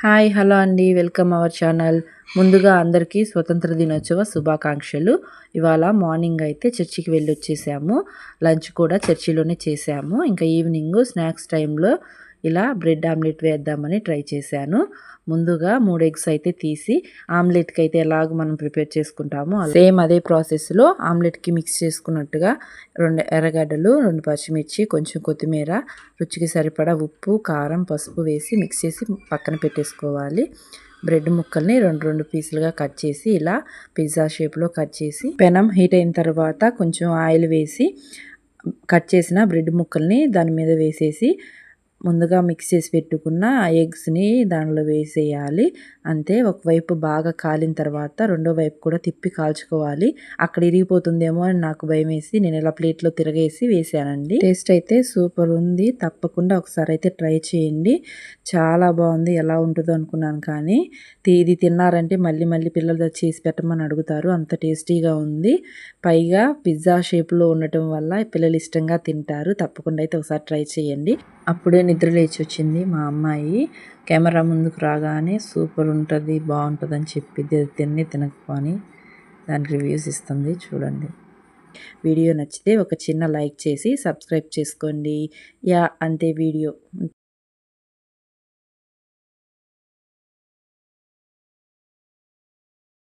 Hi hello అండి, welcome our channel. ముందుగా అందరికీ స్వతంత్ర దినోత్సవ శుభాకాంక్షలు. ఇవాళ మార్నింగ్ అయితే చర్చికి వెళ్ళి వచ్చేసాము. లంచ్ కూడా చర్చిలోనే చేసాము. ఇంకా ఈవినింగ్ స్నాక్స్ టైంలో ఇలా బ్రెడ్ ఆమ్లెట్ వేద్దామని ట్రై చేశాను. ముందుగా 3 ఎగ్స్ అయితే తీసి ఆమ్లెట్కి అయితే ఎలాగ మనం ప్రిపేర్ చేసుకుంటామో సేమ్ అదే ప్రాసెస్లో ఆమ్లెట్కి మిక్స్ చేసుకున్నట్టుగా 2 ఎర్రగడ్డలు, 2 పచ్చిమిర్చి, కొంచెం కొత్తిమీర, రుచికి సరిపడా ఉప్పు, కారం, పసుపు వేసి మిక్స్ చేసి పక్కన పెట్టేసుకోవాలి. బ్రెడ్ ముక్కల్ని రెండు పీసులుగా కట్ చేసి ఇలా పిజ్జా షేప్లో కట్ చేసి పెనం హీట్ అయిన తర్వాత కొంచెం ఆయిల్ వేసి కట్ చేసిన బ్రెడ్ ముక్కల్ని దాని మీద వేసేసి ముందుగా మిక్స్ చేసి పెట్టుకున్న ఎగ్స్ని దానిలో వేసేయాలి. అంతే. ఒకవైపు బాగా కాలిన తర్వాత రెండో వైపు కూడా తిప్పి కాల్చుకోవాలి. అక్కడ ఇరిగిపోతుందేమో అని నాకు భయం వేసి నేను ఇలా ప్లేట్లో తిరగేసి వేసానండి. టేస్ట్ అయితే సూపర్ ఉంది. తప్పకుండా ఒకసారి అయితే ట్రై చేయండి. చాలా బాగుంది. ఎలా ఉంటుందో అనుకున్నాను, కానీ ఇది తిన్నారంటే మళ్ళీ మళ్ళీ పిల్లలు చేసి పెట్టమని అడుగుతారు. అంత టేస్టీగా ఉంది. పైగా పిజ్జా షేప్లో ఉండటం వల్ల పిల్లలు ఇష్టంగా తింటారు. తప్పకుండా అయితే ఒకసారి ట్రై చేయండి. అప్పుడే నిద్ర లేచి వచ్చింది మా అమ్మాయి. కెమెరా ముందుకు రాగానే సూపర్ ఉంటుంది, బాగుంటుంది అని చెప్పిద్ది. అది తినకపోని దాని రివ్యూస్ ఇస్తుంది. చూడండి. వీడియో నచ్చితే ఒక చిన్న లైక్ చేసి సబ్స్క్రైబ్ చేసుకోండి. అంతే వీడియో.